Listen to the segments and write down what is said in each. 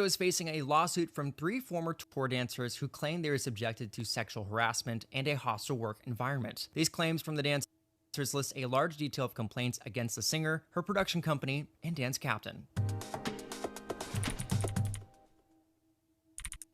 is facing a lawsuit from 3 former tour dancers who claim they were subjected to sexual harassment and a hostile work environment. These claims from the dancers list a large detail of complaints against the singer, her production company, and dance captain.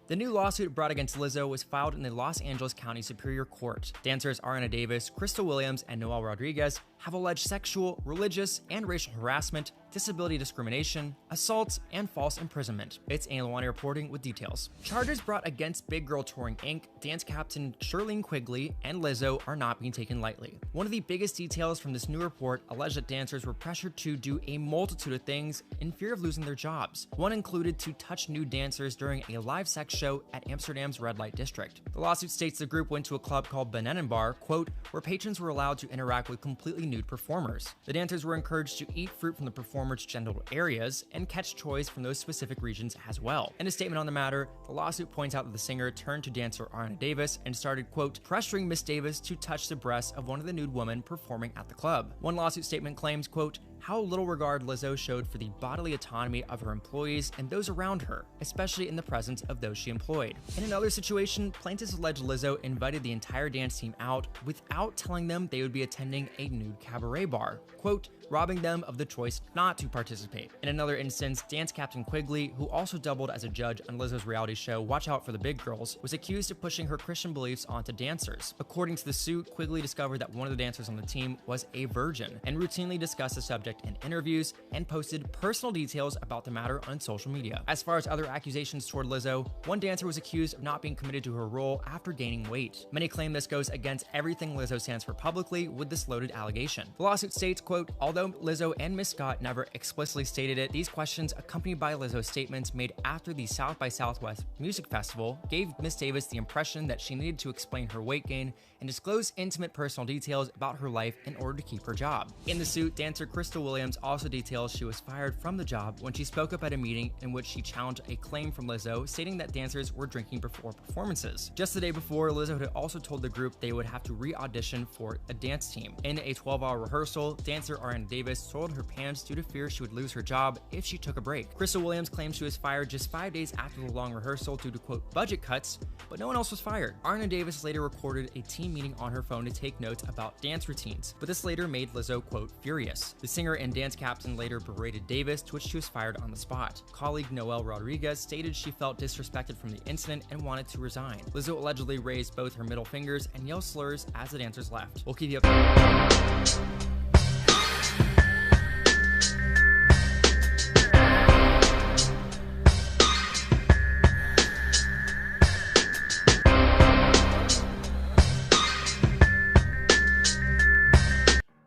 The new lawsuit brought against Lizzo was filed in the Los Angeles County Superior Court. Dancers Ariana Davis, Crystal Williams, and Noel Rodriguez have alleged sexual, religious, and racial harassment, disability discrimination, assaults, and false imprisonment. It's Anna reporting with details. Charges brought against Big Girl Touring Inc., dance captain Shirlene Quigley, and Lizzo are not being taken lightly. One of the biggest details from this new report alleged that dancers were pressured to do a multitude of things in fear of losing their jobs. One included to touch nude dancers during a live sex show at Amsterdam's red light district. The lawsuit states the group went to a club called Bananen Bar, quote, where patrons were allowed to interact with completely nude performers. The dancers were encouraged to eat fruit from the performers' genital areas and catch toys from those specific regions as well. In a statement on the matter, the lawsuit points out that the singer turned to dancer Ariana Davis and started, quote, pressuring Miss Davis to touch the breasts of one of the nude women performing at the club. One lawsuit statement claims, quote, how little regard Lizzo showed for the bodily autonomy of her employees and those around her, especially in the presence of those she employed. In another situation, plaintiffs allege Lizzo invited the entire dance team out without telling them they would be attending a nude cabaret bar, quote, robbing them of the choice not to participate. In another instance, dance captain Quigley, who also doubled as a judge on Lizzo's reality show Watch Out for the Big Girls, was accused of pushing her Christian beliefs onto dancers. According to the suit, Quigley discovered that one of the dancers on the team was a virgin and routinely discussed the subject in interviews and posted personal details about the matter on social media. As far as other accusations toward Lizzo, one dancer was accused of not being committed to her role after gaining weight. Many claim this goes against everything Lizzo stands for publicly with this loaded allegation. The lawsuit states, quote, although Lizzo and Miss Scott never explicitly stated it, these questions, accompanied by Lizzo's statements made after the South by Southwest Music Festival, gave Miss Davis the impression that she needed to explain her weight gain and disclose intimate personal details about her life in order to keep her job. In the suit, dancer Crystal Williams also details she was fired from the job when she spoke up at a meeting in which she challenged a claim from Lizzo stating that dancers were drinking before performances. Just the day before, Lizzo had also told the group they would have to re-audition for a dance team. In a 12-hour rehearsal, dancer Ariana Davis soiled her pants due to fear she would lose her job if she took a break. Crystal Williams claims she was fired just 5 days after the long rehearsal due to, quote, budget cuts, but no one else was fired. Ariana Davis later recorded a team meeting on her phone to take notes about dance routines, but this later made Lizzo, quote, furious. The singer and dance captain later berated Davis, to which she was fired on the spot. Colleague Noel Rodriguez stated she felt disrespected from the incident and wanted to resign. Lizzo allegedly raised both her middle fingers and yelled slurs as the dancers left. We'll keep you up.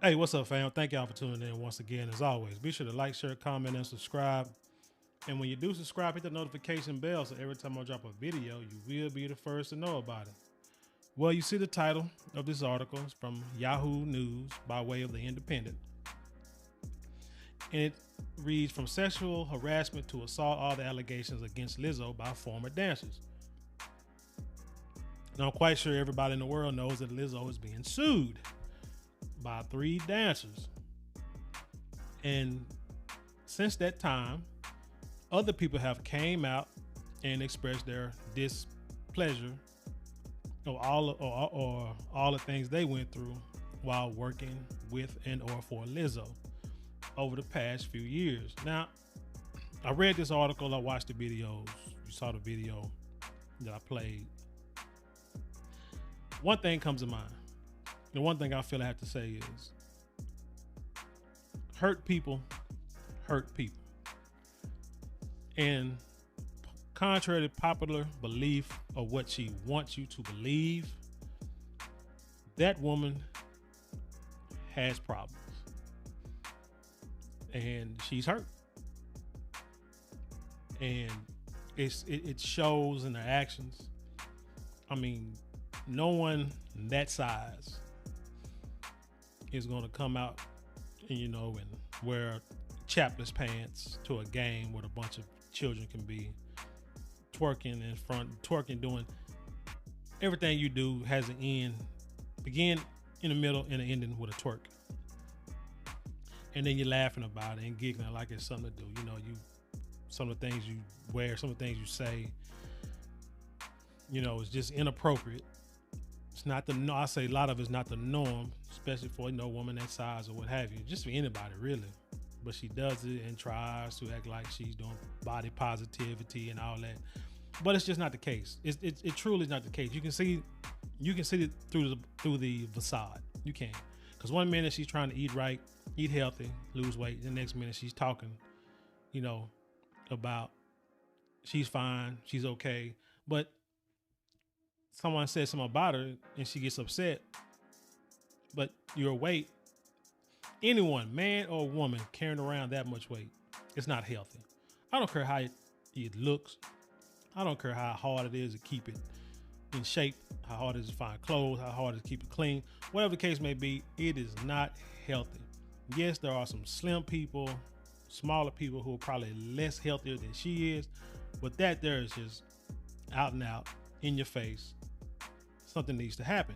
Hey, what's up, fam? Thank y'all for tuning in once again. As always, be sure to like, share, comment, and subscribe. And when you do subscribe, hit the notification bell so every time I drop a video, you will be the first to know about it. Well, you see the title of this article is from Yahoo News by way of The Independent. And it reads, from sexual harassment to assault, all the allegations against Lizzo by former dancers. Now, I'm quite sure everybody in the world knows that Lizzo is being sued by 3 dancers. And since that time, other people have came out and expressed their displeasure of all the things they went through while working with and or for Lizzo over the past few years. Now, I read this article, I watched the videos, you saw the video that I played. One thing comes to mind. The one thing I feel I have to say is hurt people hurt people. And contrary to popular belief of what she wants you to believe, that woman has problems. And she's hurt. And it shows in her actions. I mean, no one that size is going to come out and, and wear chapless pants to a game where a bunch of children can be twerking in front, doing everything you do has an end, begin in the middle and an ending with a twerk. And then you're laughing about it and giggling like it's something to do. You some of the things you wear, some of the things you say, you know, is just inappropriate. It's not the I say a lot of it's not the norm, especially for, you know, a woman that size or what have you, just for anybody really. But she does it and tries to act like she's doing body positivity and all that. But it's just not the case. It truly is not the case. You can see it through the facade. You can, because one minute she's trying to eat right, eat healthy, lose weight. The next minute she's talking, you know, about she's fine, she's okay. But someone says something about her and she gets upset. But your weight, anyone, man or woman, carrying around that much weight, it's not healthy. I don't care how it looks. I don't care how hard it is to keep it in shape, how hard it is to find clothes, how hard it is to keep it clean. Whatever the case may be, it is not healthy. Yes, there are some slim people, smaller people who are probably less healthier than she is, but that there is just out and out in your face. Something needs to happen.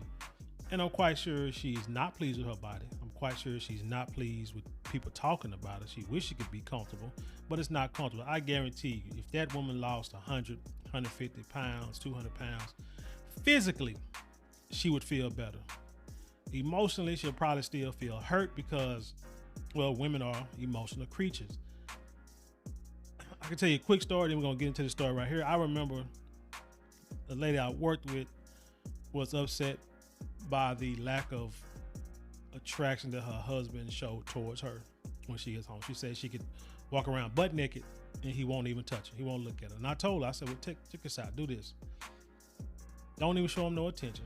And I'm quite sure she's not pleased with her body. I'm quite sure she's not pleased with people talking about her. She wishes she could be comfortable, but it's not comfortable. I guarantee you, if that woman lost 100, 150 pounds, 200 pounds, physically, she would feel better. Emotionally, she'll probably still feel hurt because, well, women are emotional creatures. I can tell you a quick story, then we're going to get into the story right here. I remember the lady I worked with was upset by the lack of attraction that her husband showed towards her when she gets home. She said she could walk around butt naked and he won't even touch her. He won't look at her. And I told her, I said, well, check this out. Do this. Don't even show him no attention.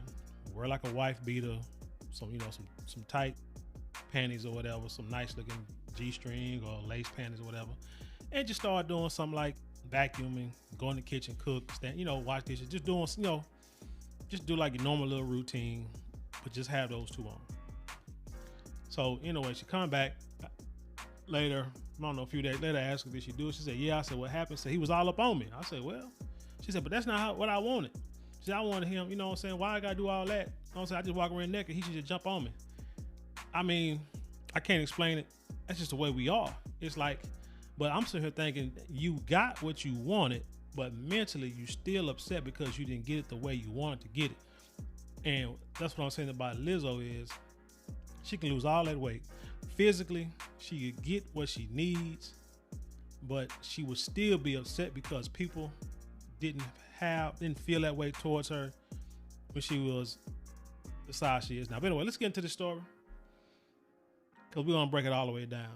Wear like a wife beater, some tight panties or whatever, some nice looking G-string or lace panties or whatever. And just start doing something like vacuuming, go in the kitchen, cook, stand, wash dishes, just doing, just do like your normal little routine, but just have those two on. So anyway, she come back later, I don't know, a few days later, I asked her, did she do it? She said, yeah. I said, what happened? She said, he was all up on me. I said, well, she said, but that's not what I wanted. She said, I wanted him, you know what I'm saying? Why I gotta do all that? You know what I'm saying? I just walk around naked. He should just jump on me. I mean, I can't explain it. That's just the way we are. It's like, but I'm sitting here thinking you got what you wanted, but mentally you still upset because you didn't get it the way you wanted to get it. And that's what I'm saying about Lizzo is she can lose all that weight. Physically, she could get what she needs, but she would still be upset because people didn't feel that way towards her when she was the size she is now. But anyway, let's get into the story because we're gonna break it all the way down.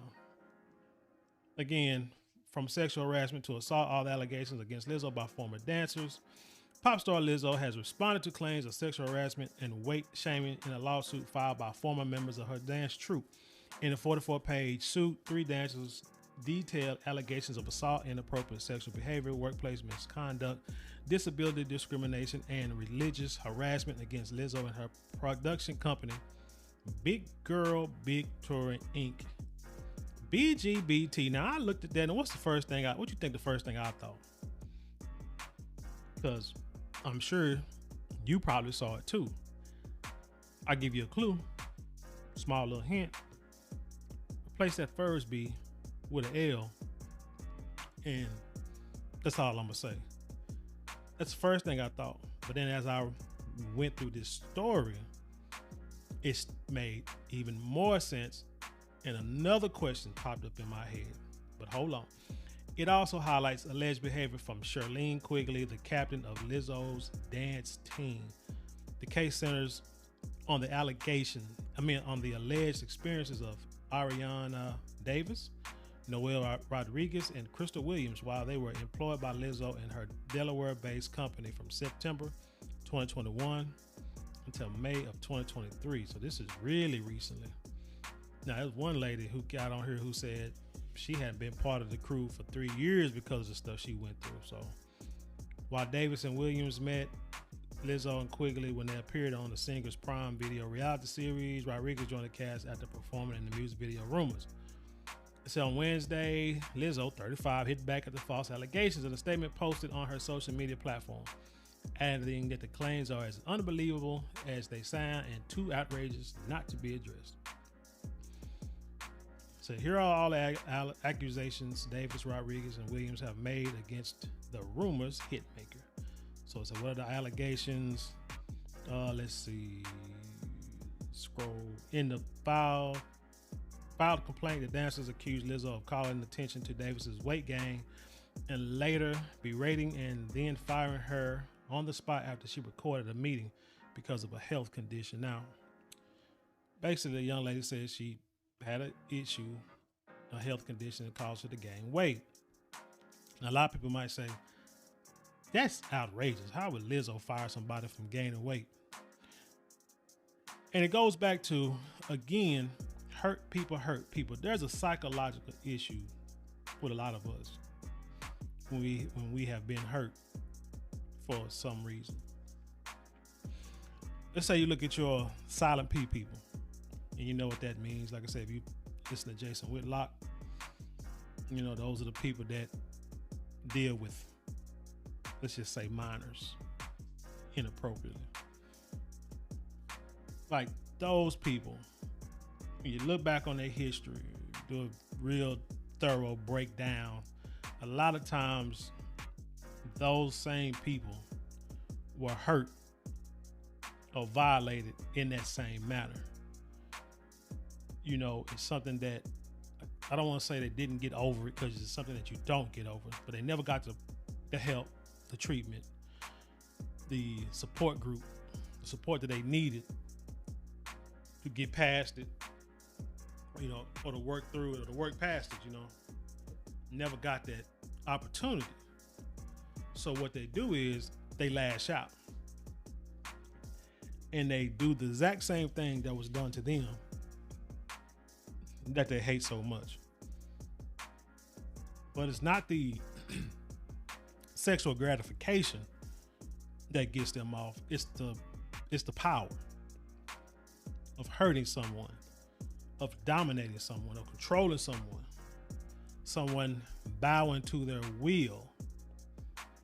Again, from sexual harassment to assault, all the allegations against Lizzo by former dancers. Pop star Lizzo has responded to claims of sexual harassment and weight shaming in a lawsuit filed by former members of her dance troupe. In a 44-page suit, 3 dancers detailed allegations of assault, inappropriate sexual behavior, workplace misconduct, disability discrimination, and religious harassment against Lizzo and her production company, Big Girl Big Touring Inc. BGBT. Now I looked at that, and what you think the first thing I thought? Because I'm sure you probably saw it too. I'll give you a clue, small little hint. Replace that first B with an L, and that's all I'm gonna say. That's the first thing I thought. But then as I went through this story, it made even more sense, and another question popped up in my head. But hold on. It also highlights alleged behavior from Charlene Quigley, the captain of Lizzo's dance team. The case centers on the alleged experiences of Ariana Davis, Noel Rodriguez, and Crystal Williams while they were employed by Lizzo and her Delaware-based company from September 2021 until May of 2023. So this is really recently. Now, there's one lady who got on here who said she hadn't been part of the crew for 3 years because of the stuff she went through. So while Davis and Williams met Lizzo and Quigley when they appeared on the singer's Prime Video reality series, Rodriguez joined the cast after performing in the music video Rumors. So on Wednesday, Lizzo, 35, hit back at the false allegations in a statement posted on her social media platform, adding that the claims are as unbelievable as they sound and too outrageous not to be addressed. So here are all the accusations Davis, Rodriguez, and Williams have made against the rumors hitmaker. So what are the allegations? Let's see. Scroll in the filed a complaint. The dancers accused Lizzo of calling attention to Davis's weight gain and later berating and then firing her on the spot after she recorded a meeting because of a health condition. Now, basically, the young lady said she had an issue, a health condition that caused her to gain weight. Now, a lot of people might say, that's outrageous. How would Lizzo fire somebody from gaining weight? And it goes back to, again, hurt people hurt people. There's a psychological issue with a lot of us when we have been hurt for some reason. Let's say you look at your silent P people, and you know what that means. Like I said, if you listen to Jason Whitlock, you know, those are the people that deal with, let's just say, minors inappropriately. Like those people, when you look back on their history, do a real thorough breakdown, a lot of times those same people were hurt or violated in that same manner. You know, it's something that I don't want to say they didn't get over it, because it's something that you don't get over, but they never got the help, the treatment, the support group, the support that they needed to get past it, you know, or to work through it or to work past it, you know. Never got that opportunity. So what they do is they lash out. And they do the exact same thing that was done to them that they hate so much. But it's not the sexual gratification that gets them off. It's the power of hurting someone, of dominating someone, of controlling someone bowing to their will,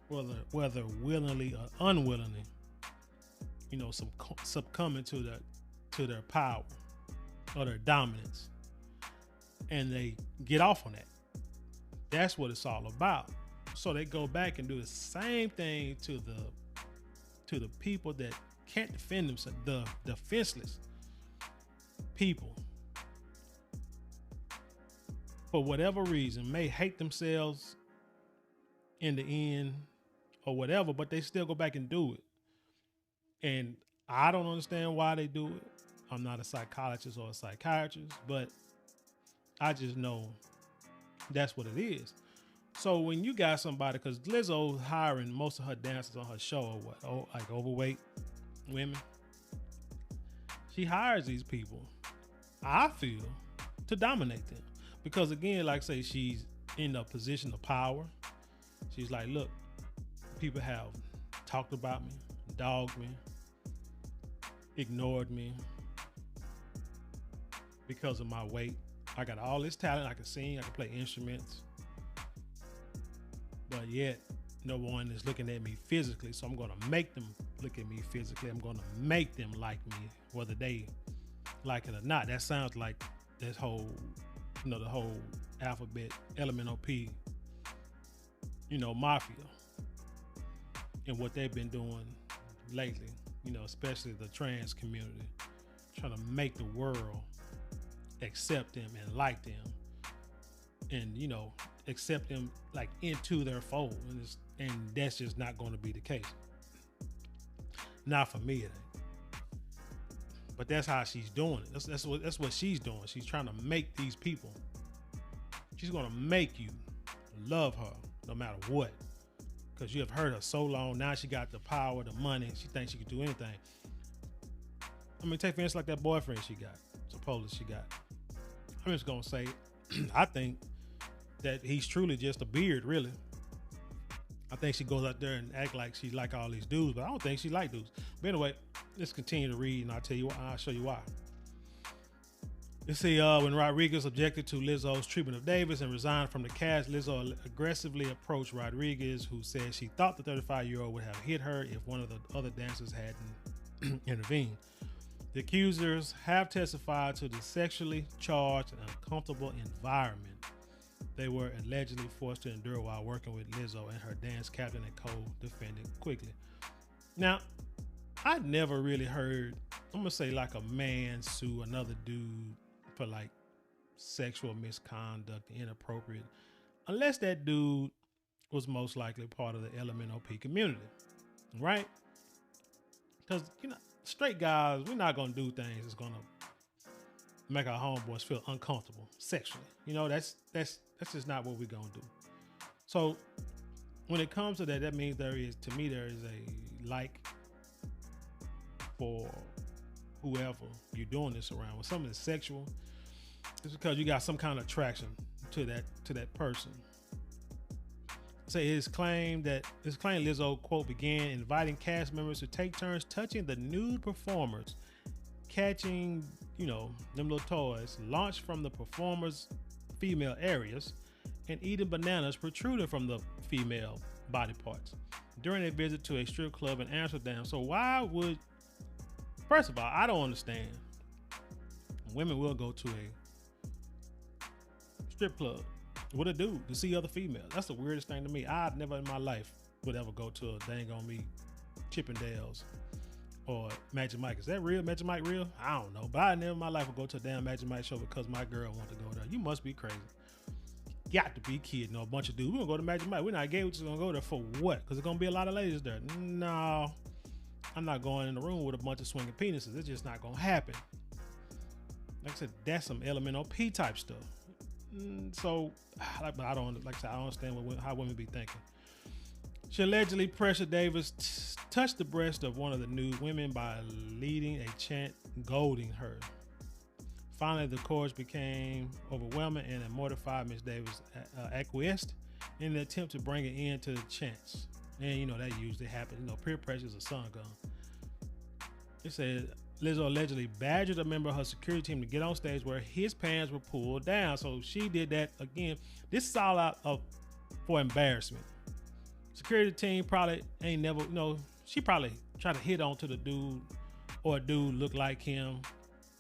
whether willingly or unwillingly, you know, succumbing to their power or their dominance, and they get off on that. That's what it's all about. So they go back and do the same thing to the people that can't defend themselves, the defenseless people, for whatever reason, may hate themselves in the end or whatever, but they still go back and do it. And I don't understand why they do it. I'm not a psychologist or a psychiatrist, but I just know that's what it is. So when you got somebody, because Lizzo's hiring most of her dancers on her show are what? Oh, like overweight women. She hires these people, I feel, to dominate them. Because again, like I say, she's in a position of power. She's like, look, people have talked about me, dogged me, ignored me because of my weight. I got all this talent. I can sing, I can play instruments, but yet no one is looking at me physically. So I'm going to make them look at me physically. I'm going to make them like me, whether they like it or not. That sounds like this whole, you know, the whole alphabet, LMNOP, you know, mafia, and what they've been doing lately, you know, especially the trans community, trying to make the world accept them and like them, and, you know, accept them like into their fold. And that's just not going to be the case. Not for me, it ain't. But that's how she's doing it. That's what she's doing. She's trying to make these people. She's going to make you love her no matter what, because you have hurt her so long. Now she got the power, the money. She thinks she can do anything. I mean, take for instance like that boyfriend she got, supposedly she got. I'm just going to say, I think that he's truly just a beard, really. I think she goes out there and act like she like all these dudes, but I don't think she like dudes. But anyway, let's continue to read, and I'll show you why. Let's see, when Rodriguez objected to Lizzo's treatment of Davis and resigned from the cast, Lizzo aggressively approached Rodriguez, who said she thought the 35-year-old would have hit her if one of the other dancers hadn't intervened. The accusers have testified to the sexually charged and uncomfortable environment they were allegedly forced to endure while working with Lizzo and her dance captain and co-defendant Quickly. Now, I never really heard, I'm gonna say, like a man sue another dude for like sexual misconduct, inappropriate, unless that dude was most likely part of the LMNOP community, right? Because, you know, straight guys, we're not gonna do things that's gonna make our homeboys feel uncomfortable sexually. You know, that's just not what we're gonna do. So when it comes to that, that means there is a like for whoever you're doing this around. When something is sexual, it's because you got some kind of attraction to that person. Say it's claimed Lizzo, quote, began inviting cast members to take turns touching the nude performers, catching, you know, them little toys launched from the performers' female areas, and eating bananas protruding from the female body parts during a visit to a strip club in Amsterdam. So why would, first of all, I don't understand. Women will go to a strip club with a dude to see other females. That's the weirdest thing to me. I'd never in my life would ever go to a dang on me Chippendales or Magic Mike. Is that real? Magic Mike real? I don't know. But I never in my life would go to a damn Magic Mike show because my girl wanted to go there. You must be crazy. Got to be kidding. No, a bunch of dudes. We're going to go to Magic Mike. We're not gay. We're just going to go there for what? Because there's going to be a lot of ladies there. No, I'm not going in the room with a bunch of swinging penises. It's just not going to happen. Like I said, that's some LMNOP type stuff. So, I don't, like I said, I don't understand how women be thinking. She allegedly pressured Davis touch the breast of one of the nude women by leading a chant goading her. Finally, the chorus became overwhelming and a mortified Miss Davis acquiesced in the attempt to bring an end to the chants. And you know, that usually happens. You know, peer pressure is a sun gun. It said Lizzo allegedly badgered a member of her security team to get on stage where his pants were pulled down. So she did that again. This is all out for embarrassment. Security team probably ain't never, you know, she probably tried to hit onto the dude, or a dude looked like him.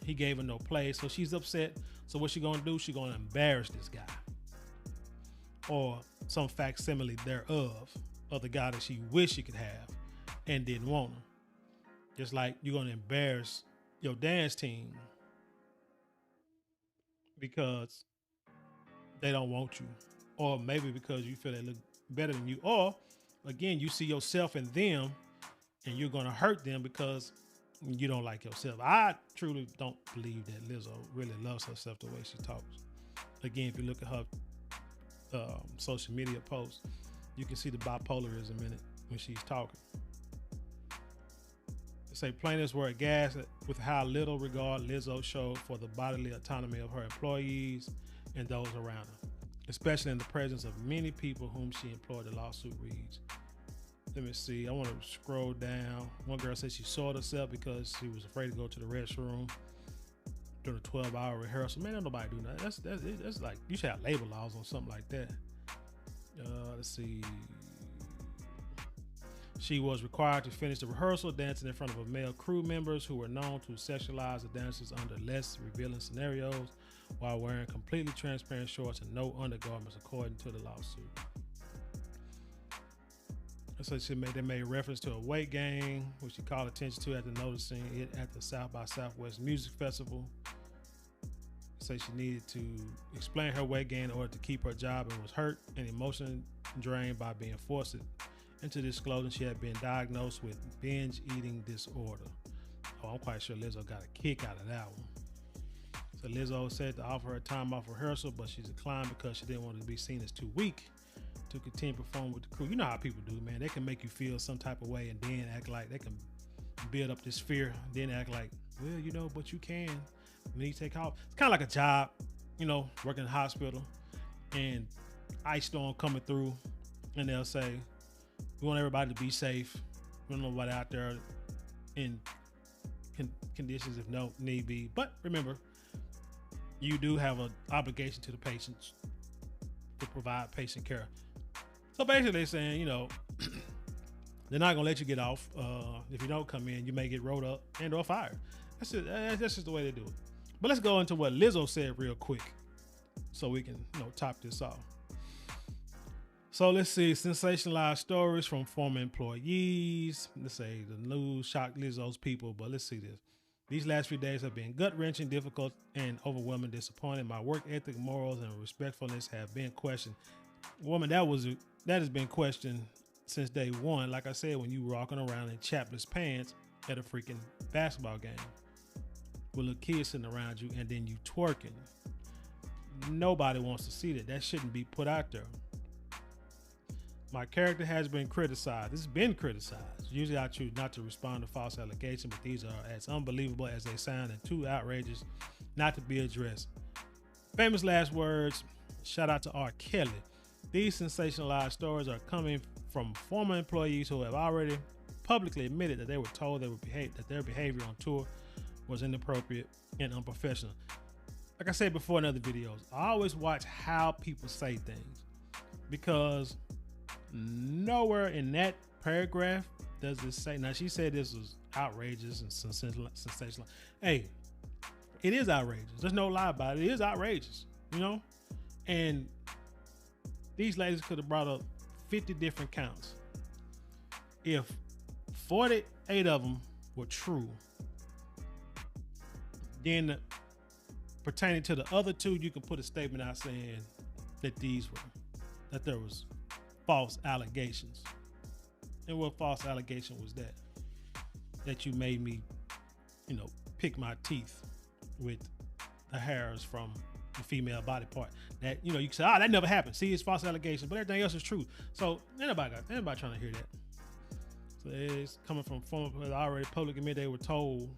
He gave her no play, so she's upset. So what she gonna do? She gonna embarrass this guy, or some facsimile thereof of the guy that she wished she could have and didn't want him. Just like you're gonna embarrass your dance team because they don't want you, or maybe because you feel they look better than you, or again, you see yourself in them and you're gonna hurt them because you don't like yourself. I truly don't believe that Lizzo really loves herself the way she talks. Again, if you look at her social media posts, you can see the bipolarism in it when she's talking. They say plaintiffs were aghast with how little regard Lizzo showed for the bodily autonomy of her employees and those around her, especially in the presence of many people whom she employed, the lawsuit reads. Let me see. I want to scroll down. One girl said she soiled herself because she was afraid to go to the restroom during a 12-hour rehearsal. Man, don't nobody do that. That's like, you should have labor laws on something like that. Let's see. She was required to finish the rehearsal dancing in front of male crew members who were known to sexualize the dancers under less revealing scenarios while wearing completely transparent shorts and no undergarments, according to the lawsuit. So they made reference to a weight gain, which she called attention to after noticing it at the South by Southwest Music Festival. Say she needed to explain her weight gain in order to keep her job and was hurt and emotionally drained by being forced into disclosing she had been diagnosed with binge eating disorder. Oh, I'm quite sure Lizzo got a kick out of that one. So Lizzo said to offer her time off rehearsal, but she declined because she didn't want to be seen as too weak to continue performing with the crew. You know how people do, man. They can make you feel some type of way and then act like they can build up this fear, then act like, well, you know, but you can. When you take off, it's kind of like a job, you know, working in the hospital and ice storm coming through, and they'll say, we want everybody to be safe. We don't know nobody out there in conditions if no need be. But remember, you do have an obligation to the patients to provide patient care. So basically they're saying, you know, they're not gonna let you get off. If you don't come in, you may get rolled up and or fired. That's just the way they do it. But let's go into what Lizzo said real quick, so we can top this off. So let's see, sensationalized stories from former employees. Let's say the news shocked Lizzo's people, but let's see this. These last few days have been gut-wrenching, difficult, and overwhelming, disappointing. My work ethic, morals, and respectfulness have been questioned. Woman, that has been questioned since day one. Like I said, when you walking around in chapless pants at a freaking basketball game with little kids sitting around you, and then you twerking. Nobody wants to see that. That shouldn't be put out there. My character has been criticized. It's been criticized. Usually I choose not to respond to false allegations, but these are as unbelievable as they sound and too outrageous not to be addressed. Famous last words. Shout out to R. Kelly. These sensationalized stories are coming from former employees who have already publicly admitted that they were told that their behavior on tour was inappropriate and unprofessional. Like I said before in other videos, I always watch how people say things, because nowhere in that paragraph does this say. Now, she said this was outrageous and sensational. Hey, it is outrageous. There's no lie about it. It is outrageous, And these ladies could have brought up 50 different counts. If 48 of them were true, then pertaining to the other two, you can put a statement out saying that there was false allegations. And what false allegation was that? That you made me, pick my teeth with the hairs from the female body part. That, you can say, that never happened. See, it's false allegation, but everything else is true. So anybody trying to hear that. So it's coming from former players already publicly admit they were told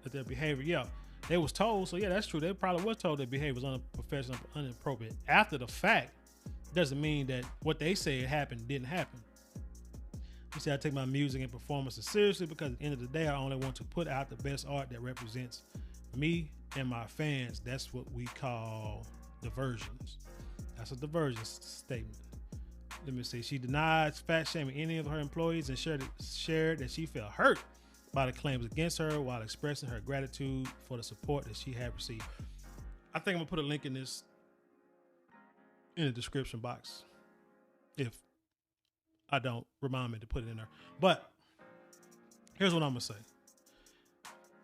that their behavior, they was told. So yeah, that's true. They probably was told their behavior was unprofessional, inappropriate. After the fact, doesn't mean that what they said happened didn't happen. You see, I take my music and performances seriously because at the end of the day, I only want to put out the best art that represents me and my fans. That's what we call diversions. That's a diversion statement. Let me see. She denied fat shaming any of her employees and shared that she felt hurt by the claims against her while expressing her gratitude for the support that she had received. I think I'm gonna put a link in this in the description box if I don't, remind me to put it in there. But here's what I'm gonna say.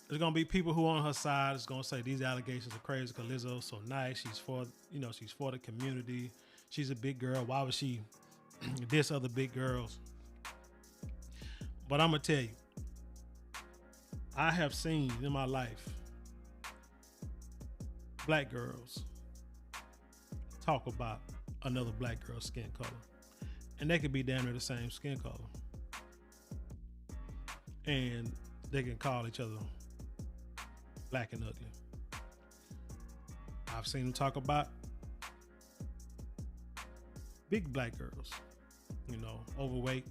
There's gonna be people who on her side is gonna say these allegations are crazy because Lizzo's so nice. She's for the community. She's a big girl. Why would she diss other big girls? But I'm gonna tell you, I have seen in my life black girls talk about another black girl's skin color, and they could be damn near the same skin color, and they can call each other black and ugly. I've seen them talk about big black girls, overweight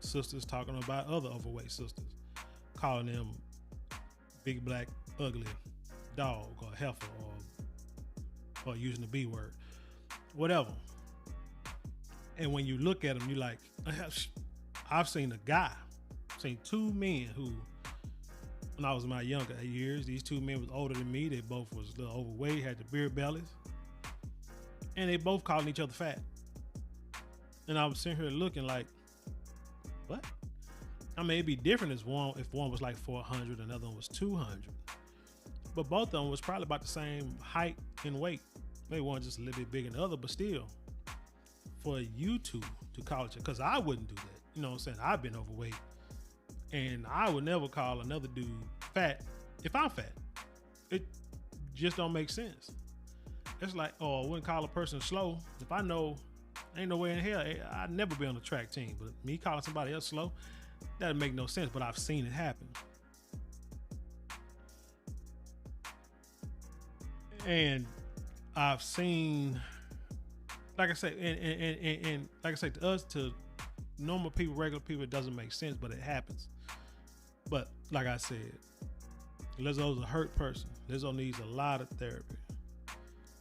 sisters talking about other overweight sisters, calling them big black ugly dog or heifer or using the B word, whatever. And when you look at them, you like, I've seen two men who, when I was in my younger years, these two men was older than me. They both was a little overweight, had the beard bellies, and they both calling each other fat. And I was sitting here looking like, what? I mean, it'd be different if one was like 400 and the other one was 200. But both of them was probably about the same height and weight. Maybe one just a little bit bigger than the other, but still, for you two to call each other, because I wouldn't do that. You know what I'm saying? I've been overweight, and I would never call another dude fat if I'm fat. It just don't make sense. It's like, I wouldn't call a person slow if I know ain't no way in hell I'd never be on the track team. But me calling somebody else slow, that'd make no sense. But I've seen it happen. And I've seen, like I said, and like I said, to us, to normal people, regular people, it doesn't make sense, but it happens. But like I said, Lizzo's a hurt person. Lizzo needs a lot of therapy.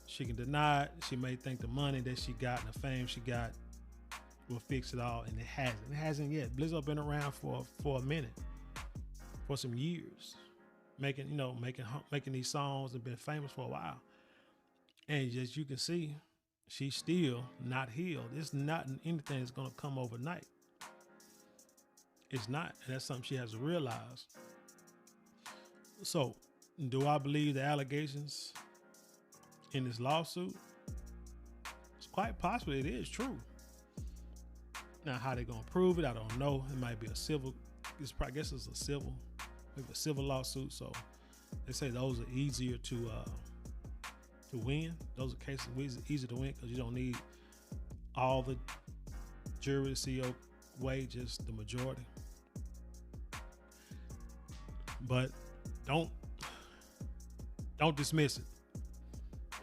She can deny it. She may think the money that she got and the fame she got will fix it all, and it hasn't. It hasn't yet. Lizzo been around for a minute, for some years. making these songs and been famous for a while. And as you can see, she's still not healed. It's not anything that's gonna come overnight. It's not, and that's something she has to realize. So, do I believe the allegations in this lawsuit? It's quite possible it is true. Now, how they gonna prove it, I don't know. It might be a civil. I guess it's a civil, maybe a civil lawsuit. So they say those are easier to win. Those are cases easier to win because you don't need all the jury to see your way, just the majority. But don't dismiss it.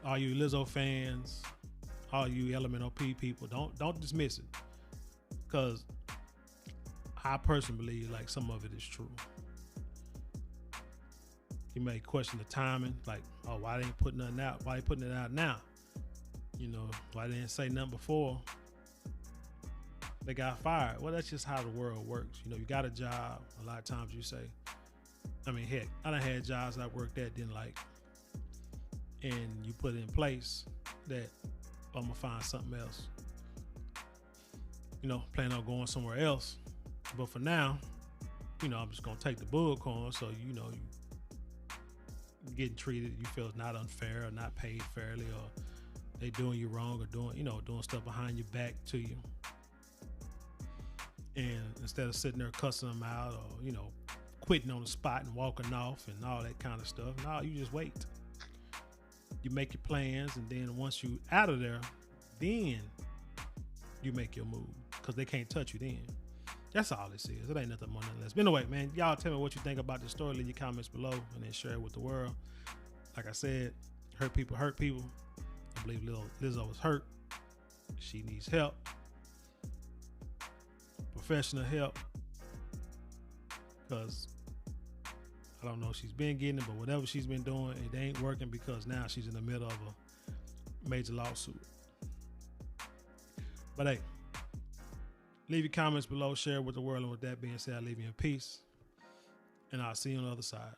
All you Lizzo fans, all you LMNOP people, don't dismiss it, because I personally believe like some of it is true. You may question the timing, like, oh, why they ain't putting nothing out? Why they putting it out now? You know, why they didn't say nothing before they got fired? Well, that's just how the world works. You know, you got a job. A lot of times you say, I mean, heck, I done had jobs I worked at, didn't like, and you put it in place that I'm gonna find something else. You know, plan on going somewhere else. But for now, you know, I'm just gonna take the bullcorn. So, you know, you getting treated, you feel it's not unfair or not paid fairly, or they doing you wrong, or doing stuff behind your back to you. And instead of sitting there cussing them out, or, you know, quitting on the spot and walking off and all that kind of stuff, no, you just wait. You make your plans, and then once you out of there, then you make your move, because they can't touch you then. That's all this is. It ain't nothing more, nothing less. But anyway, man, y'all tell me what you think about this story. Leave your comments below and then share it with the world. Like I said, hurt people hurt people. I believe Lizzo was hurt. She needs help. Professional help. Because I don't know if she's been getting it, but whatever she's been doing, it ain't working, because now she's in the middle of a major lawsuit. But hey, leave your comments below, share it with the world, and with that being said, I leave you in peace, and I'll see you on the other side.